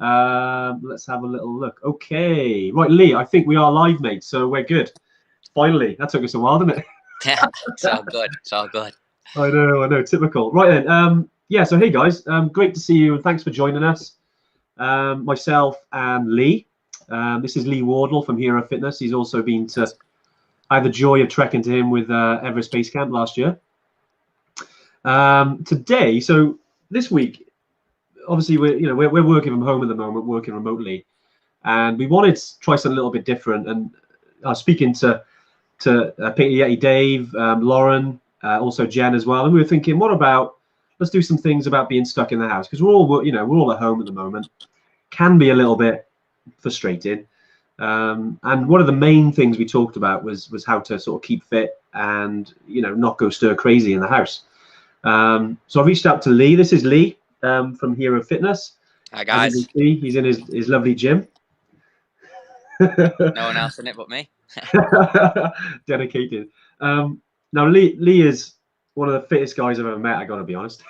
Let's have a little look. Okay, right, Lee, I think we are live, mate, so we're good. Finally, that took us a while, didn't it? Yeah, it's all good. It's all good. I know, typical. Right then, yeah, so hey guys, great to see you and thanks for joining us. Myself and Lee. This is Lee Wardle from Hero Fitness. He's also been to, I had the joy of trekking to him with Everest Base Camp last year. Today, so this week, obviously we're working from home at the moment, working remotely, and we wanted to try something a little bit different. And I was speaking to Yeti Dave, Lauren, also Jen as well, and we were thinking, what about let's do some things about being stuck in the house, because we're all at home at the moment. Can be a little bit frustrating. And one of the main things we talked about was how to sort of keep fit and not go stir crazy in the house. So I reached out to Lee. This is Lee from Hero Fitness. Hi guys. He's in his lovely gym. No one else in it but me. Dedicated. Now Lee is one of the fittest guys I've ever met. I got to be honest.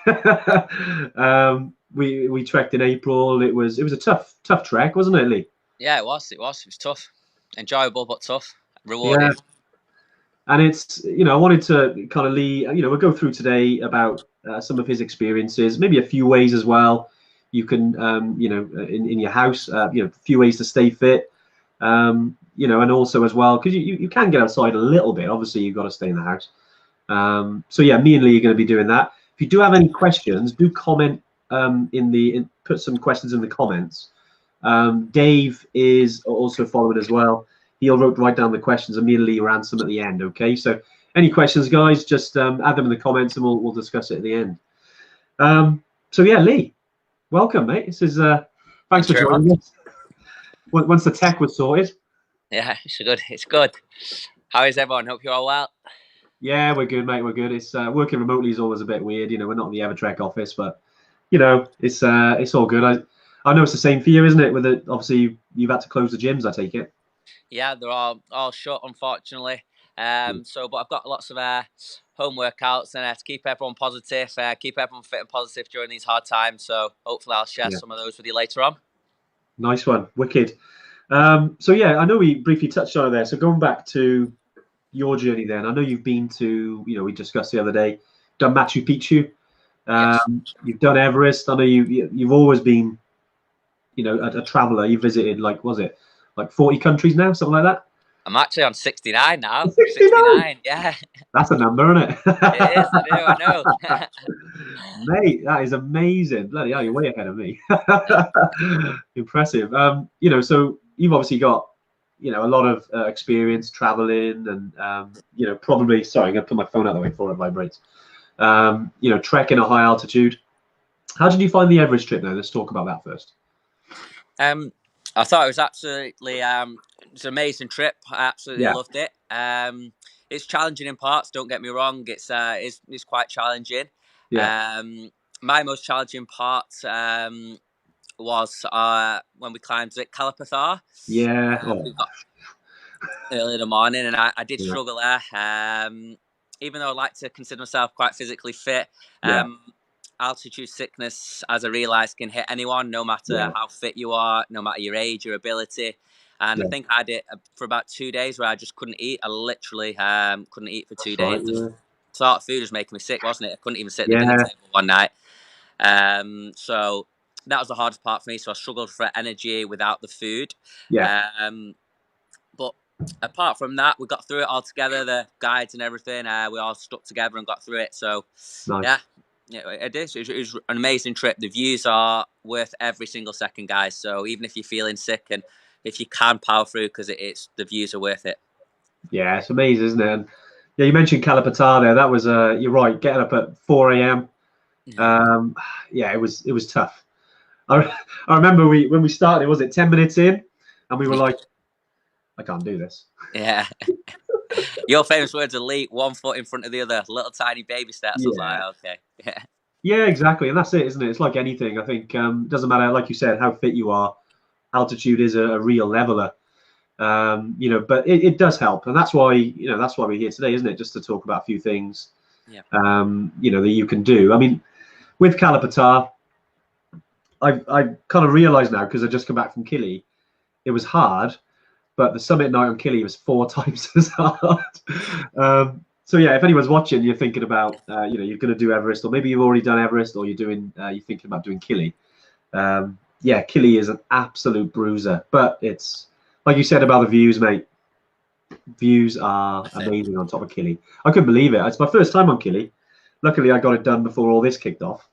We trekked in April. It was a tough trek, wasn't it, Lee? Yeah, it was. It was tough, enjoyable but tough, rewarding. Yeah. And it's I wanted to kind of Lee. We'll go through today about some of his experiences, maybe a few ways as well. You can in your house, a few ways to stay fit. And also as well, because you can get outside a little bit. Obviously, you've got to stay in the house. So yeah, me and Lee are going to be doing that. If you do have any questions, do comment put some questions in the comments. Dave is also following as well. He'll write down the questions and me and Lee will answer them at the end. Okay, so any questions, guys, just add them in the comments and we'll discuss it at the end. So yeah, Lee, welcome, mate. This is thanks for joining us. Once the tech was sorted. Yeah, it's good. How is everyone? Hope you're all well. Yeah, we're good, mate. We're good. It's working remotely is always a bit weird. We're not in the EverTrek office, but it's all good. I know it's the same for you, isn't it? With it, obviously you've had to close the gyms, I take it. Yeah, they're all shut, unfortunately. But I've got lots of home workouts and to keep everyone positive, keep everyone fit and positive during these hard times. So hopefully I'll share some of those with you later on. Nice one, wicked. So yeah, I know we briefly touched on it there. So going back to your journey, then I know you've been to, we discussed the other day, done Machu Picchu. Yes. You've done Everest. I know you've always been, a traveler. You visited like 40 countries now, something like that. I'm actually on 69 now. 69, yeah. That's a number, isn't it? It is. I know. Mate, that is amazing. Bloody hell, you're way ahead of me. Impressive. So you've obviously got, a lot of experience traveling and, probably, sorry, I'm going to put my phone out the way before it vibrates. Trekking at high altitude. How did you find the Everest trip, though? Let's talk about that first. I thought it was absolutely it's an amazing trip. I absolutely loved it. It's challenging in parts, don't get me wrong. It's quite challenging. Yeah. My most challenging part was when we climbed at Kalapathar. Yeah. Early in the morning, and I did struggle there. Even though I like to consider myself quite physically fit, altitude sickness, as I realised, can hit anyone, no matter how fit you are, no matter your age, your ability. And I think I had it for about 2 days where I just couldn't eat. I literally couldn't eat for 2 days. The sort of food was making me sick, wasn't it? I couldn't even sit at the dinner table one night. So that was the hardest part for me. So I struggled for energy without the food. Yeah. But apart from that, we got through it all together. The guides and everything, we all stuck together and got through it. So nice. Yeah, it is. It was an amazing trip. The views are worth every single second, guys. So even if you're feeling sick and if you can power through, because the views are worth it. Yeah, it's amazing, isn't it? And yeah, you mentioned Kalapathar there. That was you're right. Getting up at 4 a.m. Yeah, it was tough. I remember when we started, was it 10 minutes in, and we were like, I can't do this. Yeah. Your famous words are, Lee, 1 foot in front of the other, little tiny baby steps. I was like, okay. Yeah, exactly. And that's it, isn't it? It's like anything. I think it doesn't matter, like you said, how fit you are. Altitude is a real leveler. But it does help. And that's why we're here today, isn't it? Just to talk about a few things, that you can do. I mean, with Kalapathar, I kind of realised now, because I just come back from Killy, it was hard, but the summit night on Killy was 4 times as hard. So yeah, if anyone's watching, you're thinking about you're going to do Everest, or maybe you've already done Everest, or you're thinking about doing Killy. Yeah, Killy is an absolute bruiser, but it's like you said about the views, mate. Views are amazing on top of Killy. I couldn't believe it. It's my first time on Killy. Luckily, I got it done before all this kicked off.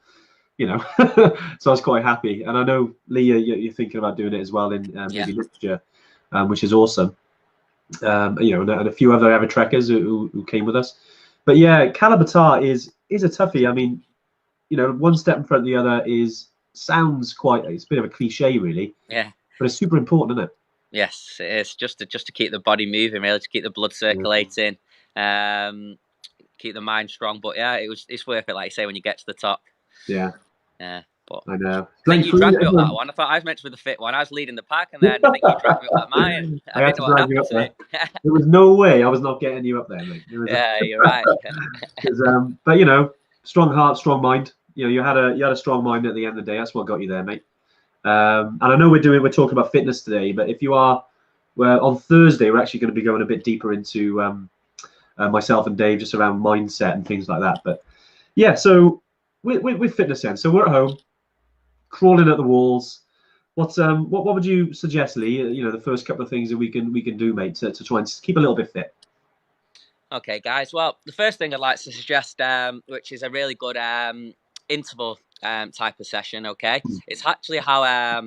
So I was quite happy. And I know, Lee, you're thinking about doing it as well in maybe next year, which is awesome. And a few other EverTrekkers who came with us. But yeah, Kalabatar is a toughie. I mean, one step in front of the other sounds quite. It's a bit of a cliche, really. Yeah. But it's super important, isn't it? Yes, it is, just to keep the body moving, really, to keep the blood circulating, keep the mind strong. But yeah, it's worth it, like you say, when you get to the top. Yeah. Yeah. But I know. I think you dragged me up that one. I thought I was meant to be the fit one. I was leading the pack, and then I think you dragged me up that mountain. I didn't know what happened to me. There was no way I was not getting you up there, mate. Yeah, you're right. But strong heart, strong mind. You had a strong mind at the end of the day. That's what got you there, mate. And I know we're talking about fitness today, but if you are, on Thursday, we're actually going to be going a bit deeper into myself and Dave, just around mindset and things like that. But yeah, so with fitness then, so we're at home, crawling at the walls. What would you suggest, Lee? The first couple of things that we can do, mate, to try and keep a little bit fit. Okay, guys. Well, the first thing I'd like to suggest, which is a really good interval type of session, okay? It's actually how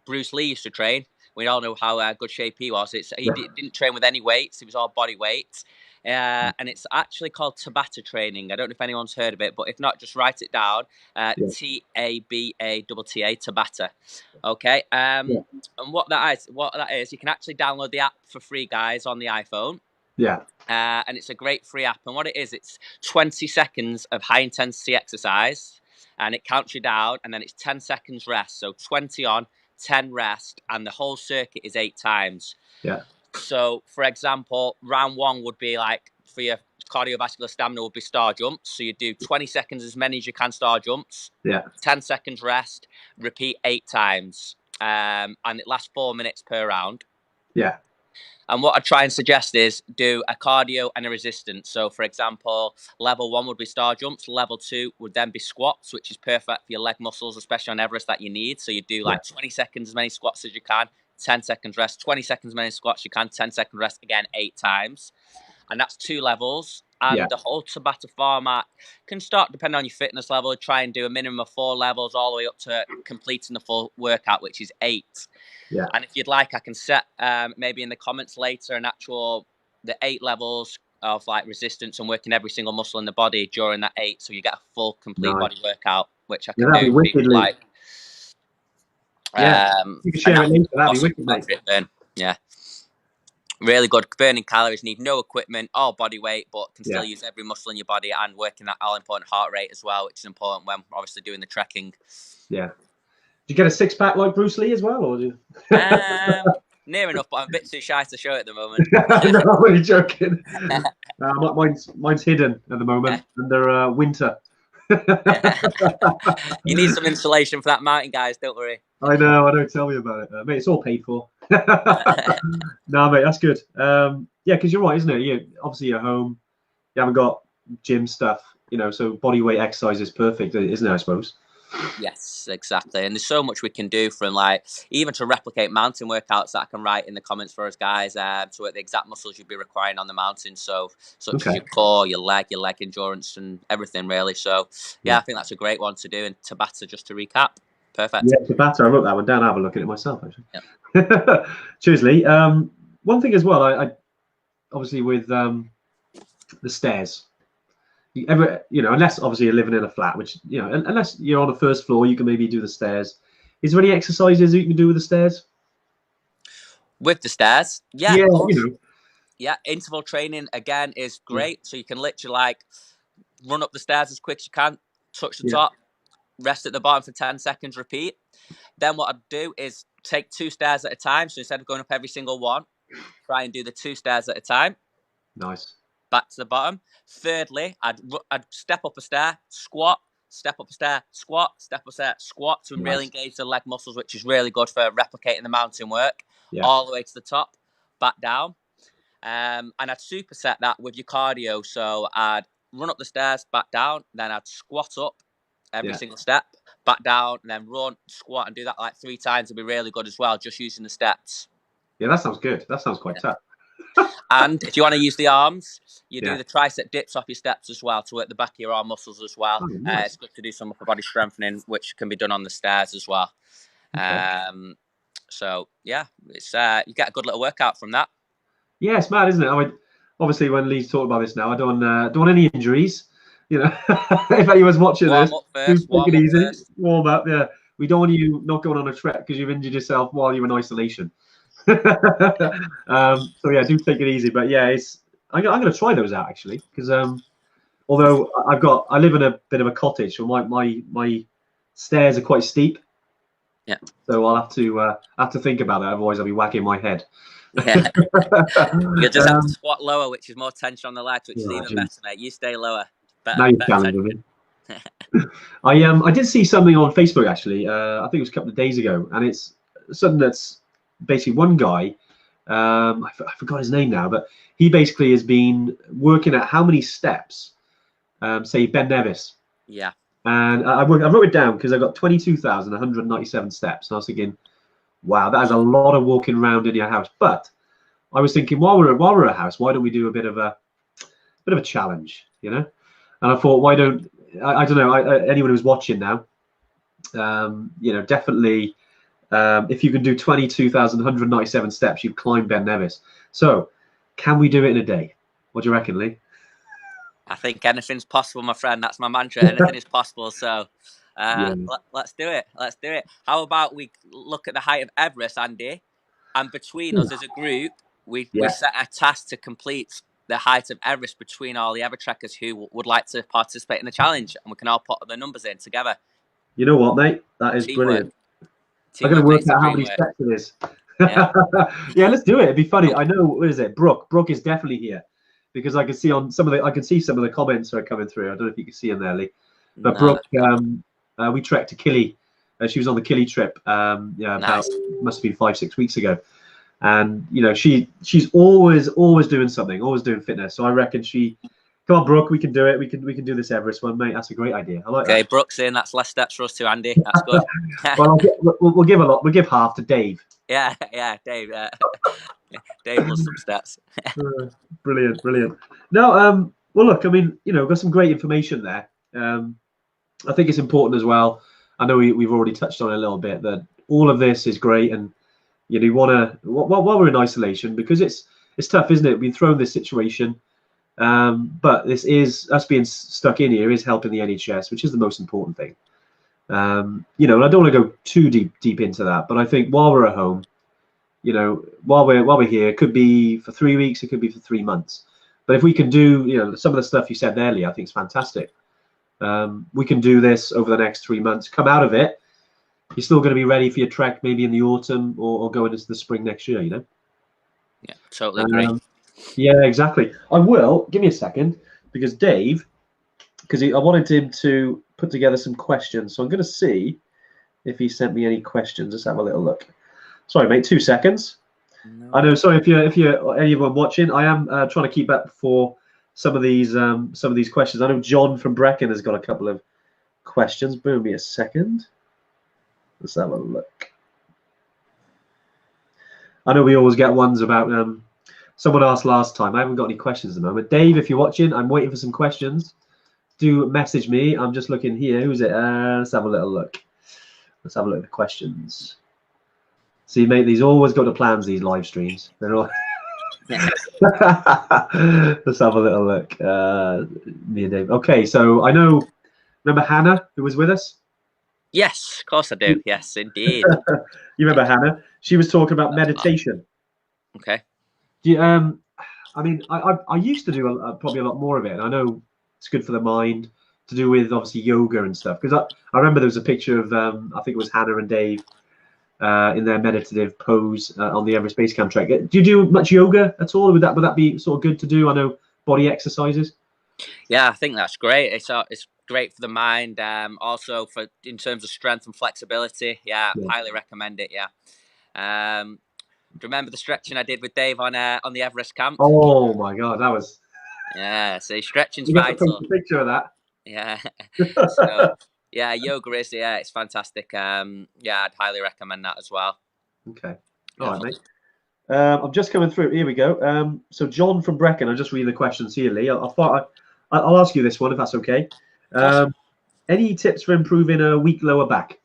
Bruce Lee used to train. We all know how good shape he was. He didn't train with any weights. It was all body weight. And it's actually called Tabata training. I don't know if anyone's heard of it, but if not, just write it down. T-A-B-A-T-T-A, Tabata. Okay. And what that is, you can actually download the app for free, guys, on the iPhone. Yeah. And it's a great free app. And what it is, it's 20 seconds of high intensity exercise, and it counts you down, and then it's 10 seconds rest. So 20 on, 10 rest, and the whole circuit is 8 times. Yeah. So, for example, round 1 would be like, for your cardiovascular stamina, would be star jumps. So you do 20 seconds, as many as you can star jumps. Yeah. 10 seconds rest, repeat 8 times. And it lasts 4 minutes per round. Yeah. And what I try and suggest is do a cardio and a resistance. So, for example, level 1 would be star jumps. Level 2 would then be squats, which is perfect for your leg muscles, especially on Everest, that you need. So you do like 20 seconds, as many squats as you can, 10 seconds rest, 20 seconds, as many squats you can, 10 second rest, again, 8 times. And that's 2 levels. And the whole Tabata format can start, depending on your fitness level, try and do a minimum of 4 levels all the way up to completing the full workout, which is 8. Yeah. And if you'd like, I can set maybe in the comments later the 8 levels of like resistance and working every single muscle in the body during that 8, so you get a full complete body workout, which I can do for people like. You can share it later. That'd be wicked, mate. Yeah. Really good. Burning calories, need no equipment, all body weight, but can still use every muscle in your body and working that all important heart rate as well, which is important when obviously doing the trekking. Yeah. Did you get a 6-pack like Bruce Lee as well, or do you? Near enough, but I'm a bit too shy to show it at the moment. No, I'm only joking. Mine's hidden at the moment under winter. You need some insulation for that mountain, guys. Don't worry. I know. Tell me about it, mate. It's all paid for. No, mate, that's good. Yeah, because you're right, isn't it? Obviously you're home. You haven't got gym stuff, so body weight exercise is perfect, isn't it? I suppose. Yes, exactly. And there's so much we can do from even to replicate mountain workouts that I can write in the comments for us guys to work the exact muscles you'd be requiring on the mountain. So such as your core, your leg endurance and everything really. So I think that's a great one to do. And Tabata, just to recap. Perfect. Yeah, Tabata, I wrote that one down. I have a look at it myself actually. Yep. Cheers, Lee. One thing as well, I obviously with the stairs. Unless obviously you're living in a flat, which unless you're on the first floor, you can maybe do the stairs. Is there any exercises you can do with the stairs? With the stairs, yeah, yeah. Interval training again is great, so you can literally run up the stairs as quick as you can, touch the top, rest at the bottom for 10 seconds, repeat. Then what I'd do is take 2 stairs at a time. So instead of going up every single one, try and do the 2 stairs at a time. Nice. Back to the bottom. Thirdly, I'd step up a stair, squat, step up a stair, squat, step up a stair, squat to really engage the leg muscles, which is really good for replicating the mountain work. All the way to the top, back down. And I'd superset that with your cardio. So I'd run up the stairs, back down, then I'd squat up every single step, back down, and then run, squat, and do that like 3 times. It'd be really good as well, just using the steps. Yeah, that sounds good. That sounds quite tough. And if you want to use the arms, you do the tricep dips off your steps as well to work the back of your arm muscles as well. Nice. It's good to do some upper body strengthening, which can be done on the stairs as well. Okay. So yeah, it's you get a good little workout from that. Yeah, it's mad, isn't it? I mean, obviously, when Lee's talking about this now, I don't want any injuries. You know, if anyone's watching this, take it easy. Warm up. Yeah, we don't want you not going on a trek because you've injured yourself while you're in isolation. So yeah, do take it easy. But yeah, I'm going to try those out actually because although I live in a bit of a cottage, so my stairs are quite steep. Yeah. So I'll have to think about that. Otherwise, I'll be whagging my head. Yeah. You just have to squat lower, which is more tension on the legs, which is even better, mate. You stay lower. Now you're challenging me. I did see something on Facebook actually. I think it was a couple of days ago, and it's something that's basically one guy. I forgot his name now, but he basically has been working at how many steps, say Ben Nevis. Yeah. And I wrote it down because I got 22,197 steps, and I was thinking, wow, that is a lot of walking around in your house. But I was thinking, while we're at a house, why don't we do a bit of a challenge, you know? And I thought, why don't I don't know, anyone who's watching now, you know, definitely, if you can do 22,197 steps, you've climbed Ben Nevis. So, can we do it in a day? What do you reckon, Lee? I think anything's possible, my friend. That's my mantra. Anything is possible. So, let's do it. Let's do it. How about we look at the height of Everest, Andy, and between us as a group, we set a task to complete the height of Everest between all the EverTrekkers who would like to participate in the challenge, and we can all put the numbers in together. You know what, mate? That is brilliant. I'm going to work out how many steps it is. Yeah. Yeah, let's do it. It'd be funny. I know, what is it? Brooke is definitely here because I can see on some of the comments are coming through. I don't know if you can see them there, Lee. But Brooke, we trekked to Killy. She was on the Killy trip. About must have been 5-6 weeks ago. And you know, she's always doing something, always doing fitness. So I reckon come on, Brooke, we can do it. We can do this Everest one, mate. That's a great idea. I like that. Okay, Brooke's in. That's less steps for us too, Andy. That's good. Well, we'll give a lot. We'll give half to Dave. Yeah, Dave. Dave loves some steps. Brilliant. No, well, look, I mean, you know, we've got some great information there. I think it's important as well. I know we've already touched on it a little bit that all of this is great, and you know, you want to while we're in isolation because it's tough, isn't it? We've been thrown in this situation, but this is us being stuck in here is helping the NHS, which is the most important thing. You know, and I don't want to go too deep into that, but I think while we're at home, you know, while we're here, it could be for 3 weeks, it could be for 3 months, but if we can do, you know, some of the stuff you said earlier, I think it's fantastic. We can do this over the next 3 months. Come out of it. You're still going to be ready for your trek maybe in the autumn or going into the spring next year, you know? Yeah, totally agree. Yeah, exactly. I will. Give me a second because Dave, I wanted him to put together some questions. So I'm going to see if he sent me any questions. Let's have a little look. Sorry, mate, 2 seconds. No. I know, sorry, if you're anyone watching, I am trying to keep up for some of these questions. I know John from Brecon has got a couple of questions. Boom, me a second. Let's have a look. I know we always get ones about someone asked last time. I haven't got any questions at the moment. Dave, if you're watching, I'm waiting for some questions. Do message me. I'm just looking here. Who's it? Let's have a little look. Let's have a look at the questions. See, mate, these always got to plans, these live streams. They're all let's have a little look. Me and Dave. Okay, so I know, remember Hannah who was with us? Yes, of course I do. Yes, indeed. You remember Hannah? She was talking about meditation. Okay. Do you, I mean, I used to do probably a lot more of it. And I know it's good for the mind to do with obviously yoga and stuff. Because I remember there was a picture of I think it was Hannah and Dave in their meditative pose on the Everest Base Camp trek. Do you do much yoga at all? Would that be sort of good to do? I know body exercises. Yeah, I think that's great. It's great for the mind. Also for in terms of strength and flexibility. Yeah, highly recommend it. Yeah. Do you remember the stretching I did with Dave on the Everest camp? Oh my God, that was. Yeah, so stretching's You got to post vital. a picture of that. Yeah. So yeah, yoga is it's fantastic. Yeah, I'd highly recommend that as well. Okay. All right, mate. I'm just coming through. Here we go. So John from Brecon, I'll just read the questions here, Lee. I'll ask you this one if that's okay. Any tips for improving a weak lower back?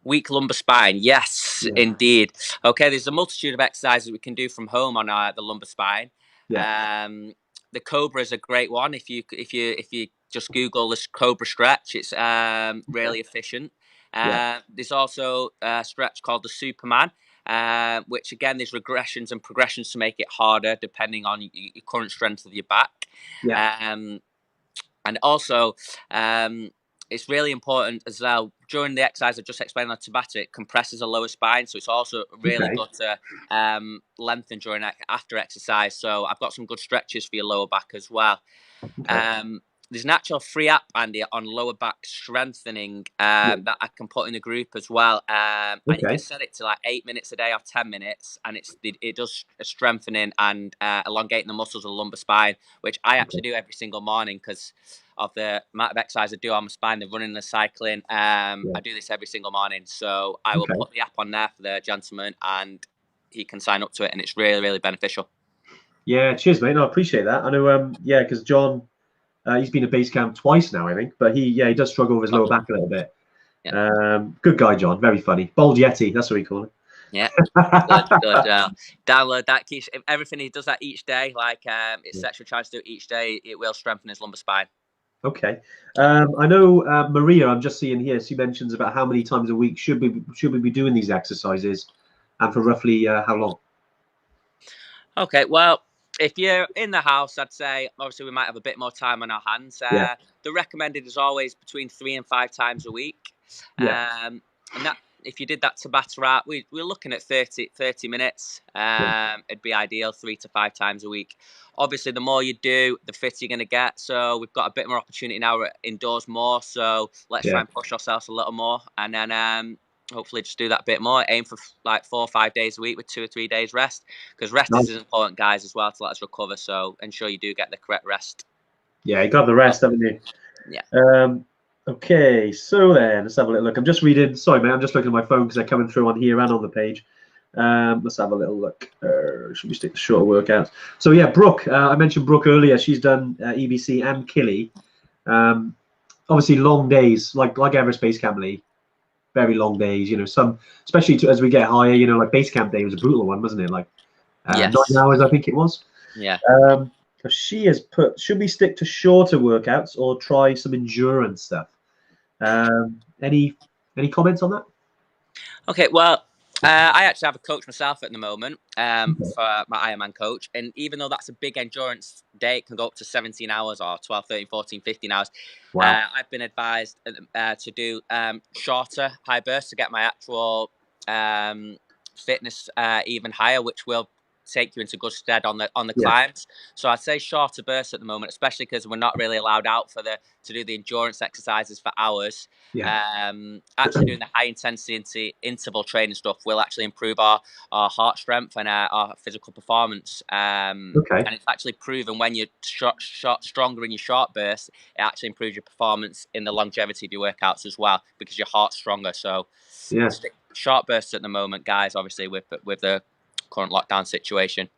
Weak lumbar spine, yes, indeed. Okay, there's a multitude of exercises we can do from home on the lumbar spine. The Cobra is a great one. If you just Google this Cobra stretch, it's really efficient. There's also a stretch called the Superman, which again there's regressions and progressions to make it harder depending on your current strength of your back. And also, it's really important as well. During the exercise I just explained on Tabata, it compresses the lower spine, so it's also really good to lengthen during after exercise. So I've got some good stretches for your lower back as well. There's an actual free app, Andy, on lower back strengthening that I can put in the group as well. And you can set it to like 8 minutes a day or 10 minutes, and it does strengthening and elongating the muscles of the lumbar spine, which I actually do every single morning because of the amount of exercise I do on my spine, the running, the cycling. I do this every single morning, so I will put the app on there for the gentleman, and he can sign up to it, and it's really, really beneficial. Yeah, cheers, mate. No, I appreciate that. I know, because John. He's been at base camp twice now, I think, but he does struggle with his lower back a little bit. Good guy, John. Very funny. Bold Yeti, that's what we call him. Yeah, good. Download that. Keeps everything he does that each day. Like it's sexual tries to do it each day. It will strengthen his lumbar spine. Okay. I know Maria. I'm just seeing here. She mentions about how many times a week should we be doing these exercises, and for roughly how long? Okay. Well, if you're in the house, I'd say obviously we might have a bit more time on our hands. The recommended is always between 3 and 5 times a week. And that, if you did that Tabata route, we're looking at 30 minutes. It'd be ideal 3 to 5 times a week. Obviously, the more you do, the fitter you're going to get. So we've got a bit more opportunity now. We're indoors more. So let's try and push ourselves a little more. And then hopefully just do that a bit more. Aim for like 4 or 5 days a week with 2 or 3 days rest, because rest is important, guys, as well, to let us recover. So ensure you do get the correct rest. Yeah, you got the rest, haven't you? Yeah. Okay, so then let's have a little look. I'm just reading. Sorry, mate. I'm just looking at my phone because they're coming through on here and on the page. Let's have a little look. Should we stick to shorter workouts? So yeah, Brooke. I mentioned Brooke earlier. She's done EBC and Killy. Obviously, long days, like Everest Base Camp, Lee. Very long days, some, especially as we get higher, like base camp day was a brutal one, wasn't it? Like 9 hours, I think it was. Yeah. She has put, should we stick to shorter workouts or try some endurance stuff? Any comments on that? Okay, well, I actually have a coach myself at the moment for my Ironman coach. And even though that's a big endurance day, it can go up to 17 hours or 12, 13, 14, 15 hours. Wow. I've been advised to do shorter high bursts to get my actual fitness even higher, which will take you into good stead on the climbs. So I'd say shorter bursts at the moment, especially because we're not really allowed out to do the endurance exercises for hours. Actually doing the high intensity interval training stuff will actually improve our heart strength and our physical performance. And it's actually proven when you're stronger in your short bursts, it actually improves your performance in the longevity of your workouts as well, because your heart's stronger. So short bursts at the moment, guys, obviously with the current lockdown situation.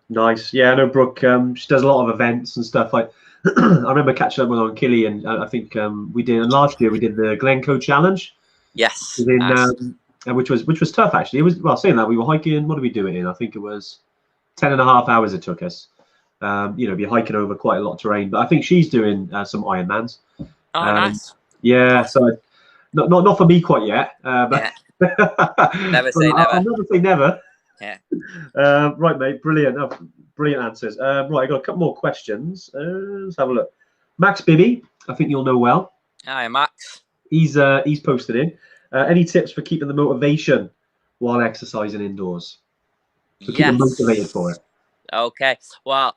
Nice. Yeah, I know Brooke, she does a lot of events and stuff. Like I remember catching up with her on Killy, and I think we did, and last year we did the Glencoe Challenge. Yes. Which was tough, actually. It was, well, saying that, we were hiking, what did we do it in? I think it was 10.5 hours it took us. Be hiking over quite a lot of terrain. But I think she's doing some Ironmans. Oh, nice. Yeah, so not for me quite yet. But never say never. I'll never say never. Yeah. Right, mate. Brilliant. Brilliant answers. Right, I got a couple more questions. Let's have a look. Max Bibby, I think you'll know well. Hi, Max. He's posted in. Any tips for keeping the motivation while exercising indoors? So keep them motivated for it. Okay. Well,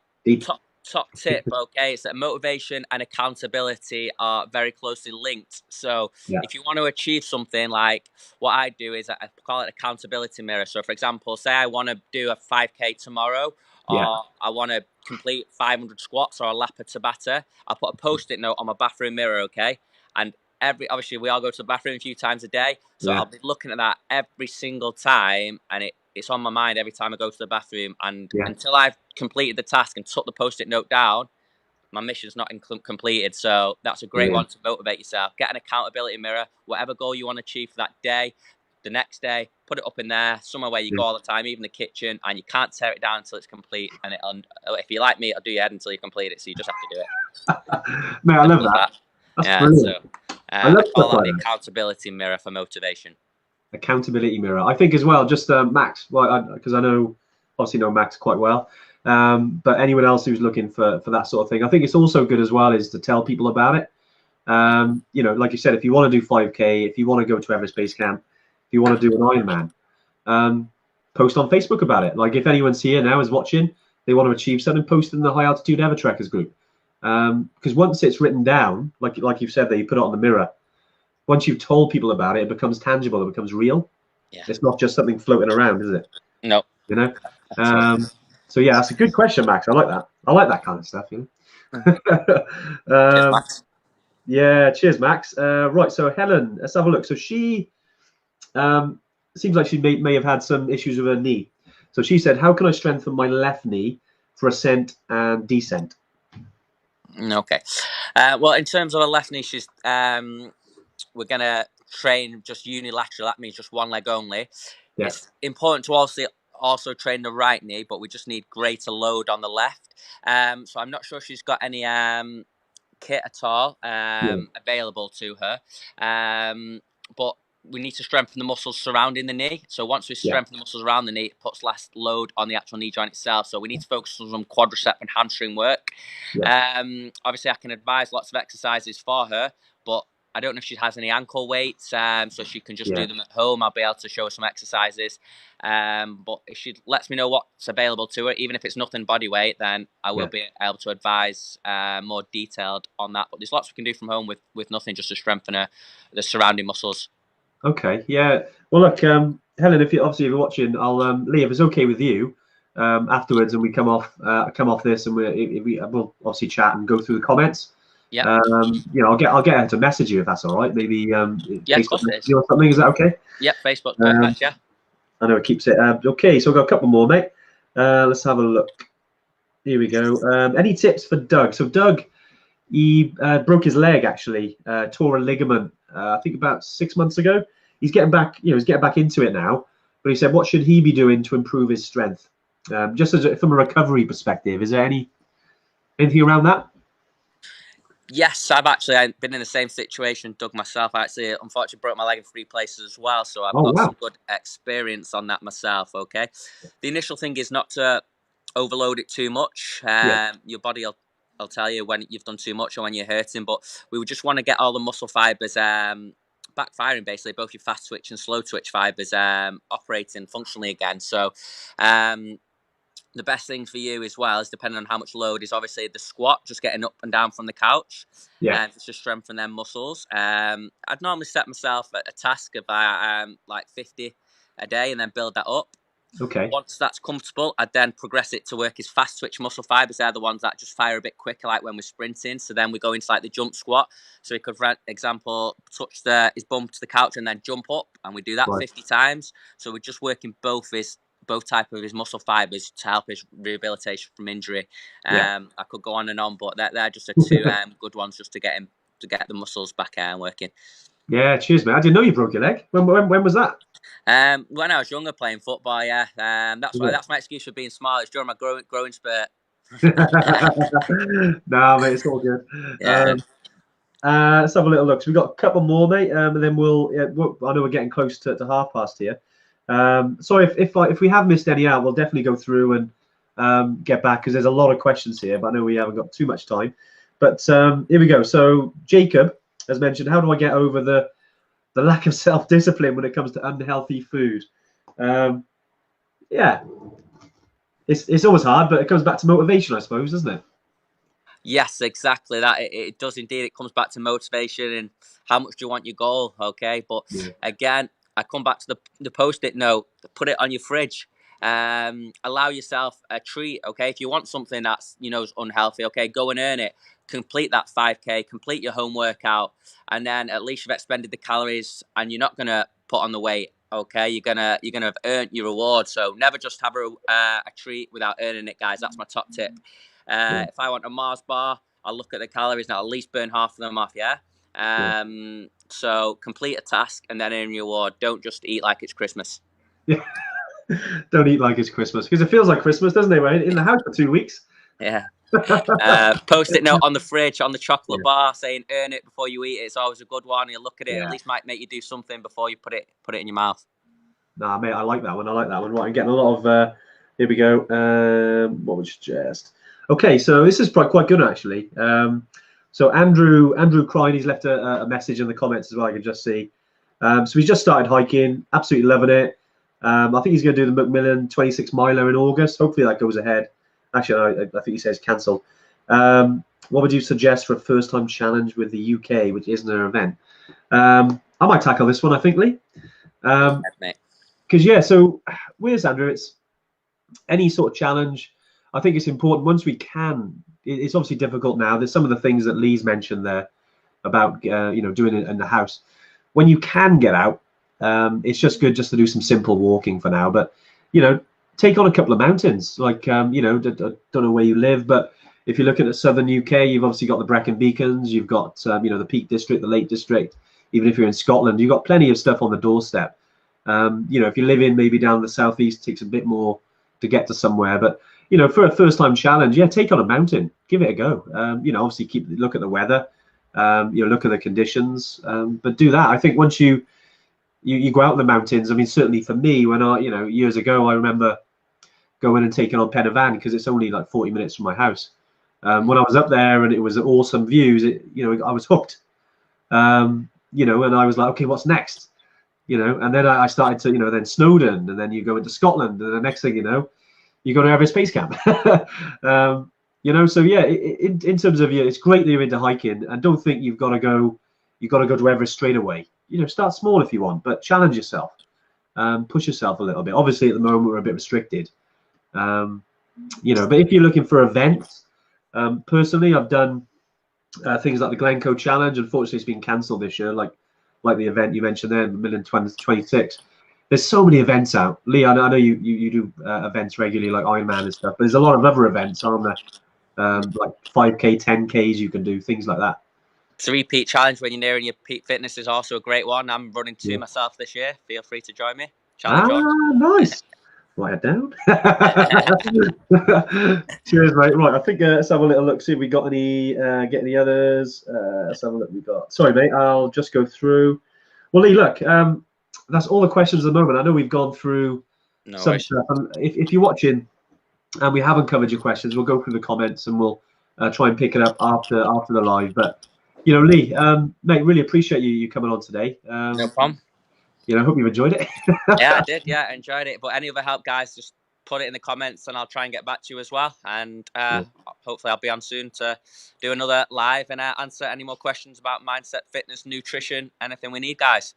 top tip, okay, is that motivation and accountability are very closely linked. So Yeah. if you want to achieve something, like what I do is I call it accountability mirror. So for example, say I want to do a 5K tomorrow, Yeah. or I want to complete 500 squats or a lap of Tabata, I'll put a post-it note on my bathroom mirror, okay? And obviously we all go to the bathroom a few times a day, so Yeah. I'll be looking at that every single time, and it's on my mind every time I go to the bathroom. And Yeah. until I've completed the task and took the post-it note down, my mission's not completed. So that's a great one to motivate yourself. Get an accountability mirror, whatever goal you want to achieve for that day, the next day, put it up in there, somewhere where you go all the time, even the kitchen, and you can't tear it down until it's complete. And if you like me, it'll do your head until you complete it. So you just have to do it. Man, I love that. That's brilliant. So I love I call stuff that like the that. accountability mirror for motivation. Accountability mirror. I think as well, just Max, well, because I know, obviously know Max quite well, but anyone else who's looking for that sort of thing, I think it's also good as well is to tell people about it. You know, like you said, if you want to do 5K, if you want to go to Everest Base Camp, if you want to do an Ironman, post on Facebook about it. Like if anyone's here now is watching, they want to achieve something, post in the High Altitude EverTrekkers group. Because once it's written down, like you've said there, you put it on the mirror. Once you've told people about it, it becomes tangible. It becomes real. Yeah. It's not just something floating around, is it? No. You know. So yeah, that's a good question, Max. I like that. I like that kind of stuff. You know. Cheers, Max. Yeah. Cheers, Max. Right. So Helen, let's have a look. So she seems like she may have had some issues with her knee. So she said, "How can I strengthen my left knee for ascent and descent?" Okay. Well, in terms of a left knee, she's we're gonna train just unilateral. That means just one leg only. Yeah. It's important to also train the right knee, but we just need greater load on the left. So I'm not sure she's got any kit at all available to her. But we need to strengthen the muscles surrounding the knee. So once we strengthen the muscles around the knee, it puts less load on the actual knee joint itself. So we need to focus on some quadricep and hamstring work. Obviously, I can advise lots of exercises for her, but I don't know if she has any ankle weights, so she can just do them at home. I'll be able to show her some exercises. But if she lets me know what's available to her, even if it's nothing body weight, then I will be able to advise more detailed on that. But there's lots we can do from home with nothing, just to strengthen the surrounding muscles. Okay, yeah. Well, look, Helen, if you're watching, I'll Lee, if it's okay with you, afterwards, and we come off this, and we'll obviously chat and go through the comments. Yeah. You know, I'll get her to message you if that's all right. Maybe Facebook or something. Is that okay? Yeah, Facebook, perfect. Yeah. I know it keeps it. Okay, so I've got a couple more, mate. Let's have a look. Here we go. Any tips for Doug? So Doug, he broke his leg actually, tore a ligament. I think about 6 months ago. He's getting back. You know, he's getting back into it now. But he said, what should he be doing to improve his strength? Just from a recovery perspective, is there anything around that? Yes, I've been in the same situation, Doug, myself. I actually, unfortunately, broke my leg in 3 places as well, so I've got some good experience on that myself, okay? The initial thing is not to overload it too much. Your body will tell you when you've done too much or when you're hurting, but we would just want to get all the muscle fibres backfiring, basically, both your fast twitch and slow twitch fibres operating functionally again. So the best thing for you as well is, depending on how much load, is obviously the squat, just getting up and down from the couch, to strengthen them muscles. I'd normally set myself a task of like 50 a day and then build that up. Okay. Once that's comfortable, I'd then progress it to work his fast twitch muscle fibers. They're the ones that just fire a bit quicker, like when we're sprinting. So then we go into like the jump squat. So he could, for example, touch his bum to the couch and then jump up, and we do that 50 times. So we're just working both type of his muscle fibers to help his rehabilitation from injury. I could go on and on, but they're just two good ones just to get the muscles back working. Yeah, cheers, mate. I didn't know you broke your leg. When was that? When I was younger, playing football. That's my excuse for being smart. It's during my growing spurt. No, mate, it's all good. Let's have a little look. So we've got a couple more, mate, and then we'll I know we're getting close to 1:30 here. Sorry if we have missed any out, we'll definitely go through and get back, because there's a lot of questions here, but I know we haven't got too much time. But here we go. So Jacob has mentioned, how do I get over the lack of self-discipline when it comes to unhealthy food? It's always hard, but it comes back to motivation, I suppose, doesn't it? Yes, exactly that. It does indeed. It comes back to motivation and how much do you want your goal, okay? But Yeah, again, I come back to the post-it note. Put it on your fridge. Allow yourself a treat, okay? If you want something that's is unhealthy, okay, go and earn it. Complete that 5K. Complete your home workout, and then at least you've expended the calories, and you're not gonna put on the weight. Okay, you're gonna have earned your reward. So never just have a treat without earning it, guys. That's my top tip. yeah, If I want a Mars bar, I'll look at the calories and I'll at least burn half of them off. Yeah. yeah. So complete a task and then earn your reward. Don't just eat like it's Christmas. Yeah. Don't eat like it's Christmas, because it feels like Christmas, doesn't it? We're in the house for 2 weeks. Yeah. Post-it note on the fridge, on the chocolate Yeah, bar, saying "earn it before you eat it." It's always a good one. You look at it, at yeah. least might make you do something before you put it in your mouth. Nah, mate, I like that one. I like that one. Right, I'm getting a lot of. Here we go. What would you suggest? Okay, so this is quite good actually. So Andrew Crine, he's left a message in the comments as well. I can just see. So he's just started hiking, absolutely loving it. I think he's going to do the Macmillan 26 miler in August. Hopefully that goes ahead. Actually, I think he says cancelled. What would you suggest for a first-time challenge with the UK, which isn't an event? I might tackle this one, I think, Lee. Because yeah, so where's Andrew? It's any sort of challenge. I think it's important once we can. It's obviously difficult now. There's some of the things that Lee's mentioned there about doing it in the house. When you can get out, it's just good just to do some simple walking for now. But take on a couple of mountains. Like I don't know where you live, but if you look at the southern UK, you've obviously got the Brecon Beacons. You've got the Peak District, the Lake District. Even if you're in Scotland, you've got plenty of stuff on the doorstep. If you live in maybe down the southeast, it takes a bit more to get to somewhere. But for a first-time challenge, yeah, take on a mountain, give it a go. Obviously look at the weather, look at the conditions, but do that. I think once you go out in the mountains. I mean, certainly for me, when I years ago, I remember going and taking on Pen y Fan because it's only like 40 minutes from my house. When I was up there and it was awesome views, I was hooked. And I was like, okay, what's next? And then I started to, then Snowdon, and then you go into Scotland, and the next thing you know, you go to Everest Base Camp. So yeah, in terms of it's great that you're into hiking, and don't think you've got to go to Everest straight away. Start small if you want, but challenge yourself, push yourself a little bit. Obviously, at the moment we're a bit restricted, but if you're looking for events, personally, I've done things like the Glencoe Challenge. Unfortunately, it's been cancelled this year, like the event you mentioned there, Macmillan 26. There's so many events out. Lee, I know you do events regularly, like Ironman and stuff. But there's a lot of other events on there, like 5K, 10Ks you can do, things like that. It's a repeat challenge when you're nearing your peak fitness is also a great one. I'm running two myself this year. Feel free to join me. Challenge on. Nice. Write it down. Cheers, mate. Right, I think let's have a little look, see if we got any get any others. Let's have a look. We got. Sorry, mate. I'll just go through. Well, Lee, look, that's all the questions at the moment. I know we've gone through some stuff. And if you're watching and we haven't covered your questions, we'll go through the comments and we'll try and pick it up after the live. But Lee, mate, really appreciate you coming on today. No problem. I hope you've enjoyed it. Yeah, I did. Yeah, I enjoyed it. But any other help, guys, just put it in the comments and I'll try and get back to you as well. And hopefully I'll be on soon to do another live and answer any more questions about mindset, fitness, nutrition, anything we need, guys.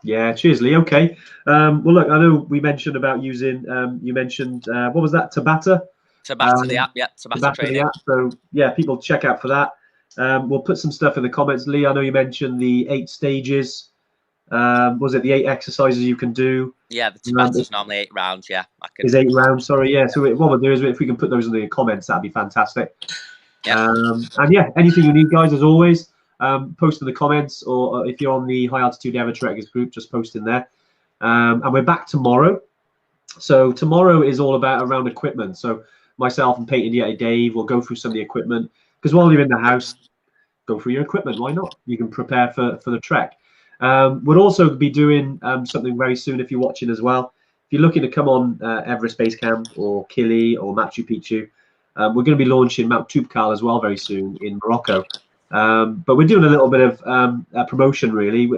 Yeah, cheers, Lee. Okay. Well, look, I know we mentioned about using, you mentioned, what was that, Tabata? Tabata, the app, yeah, Tabata training. The app. So, yeah, people check out for that. We'll put some stuff in the comments. Lee, I know you mentioned the 8 stages. Was it the 8 exercises you can do? Yeah, the Tabata's normally 8 rounds, yeah. Is 8 rounds, sorry, yeah. So what we'll do is if we can put those in the comments, that'd be fantastic. Yeah. And yeah, anything you need, guys, as always, post in the comments, or if you're on the High Altitude EverTrek group, just post in there. And we're back tomorrow. So tomorrow is all around equipment. So myself and Peyton, Dave will go through some of the equipment, because while you're in the house, go through your equipment. Why not? You can prepare for the trek. We'll also be doing something very soon if you're watching as well. If you're looking to come on Everest Base Camp or Kili or Machu Picchu, we're going to be launching Mount Toubkal as well very soon in Morocco. But we're doing a little bit of promotion, really.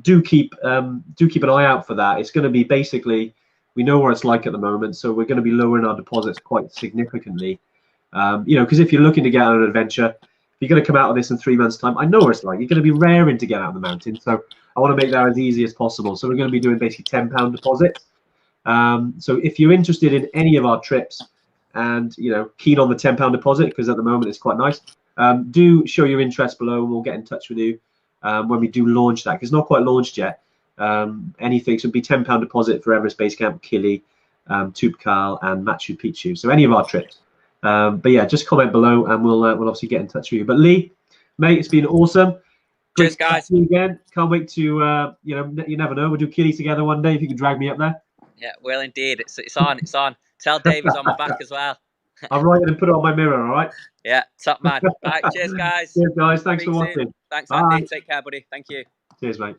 Do keep an eye out for that. It's going to be basically, we know what it's like at the moment, so we're going to be lowering our deposits quite significantly. You know, because if you're looking to get on an adventure, if you're going to come out of this in 3 months' time, I know what it's like. You're going to be raring to get out of the mountain. So I want to make that as easy as possible. So we're going to be doing basically £10 deposits. So if you're interested in any of our trips and, you know, keen on the £10 deposit, because at the moment it's quite nice, do show your interest below and we'll get in touch with you when we do launch that, because it's not quite launched yet. Anything, so it'd be £10 deposit for Everest Base Camp, Kili, Toubkal and Machu Picchu. So any of our trips. But yeah, just comment below and we'll obviously get in touch with you. But Lee, mate, it's been awesome. Cheers, guys. Again. Can't wait to, you know, you never know. We'll do Kili together one day if you can drag me up there. Yeah, well, indeed. It's on. It's on. Tell Dave he's on my back as well. I'll write it and put it on my mirror, all right? Yeah, top man. All right, cheers, guys. Cheers, guys. Thanks for watching. Thanks, Bye. Andy. Take care, buddy. Thank you. Cheers, mate.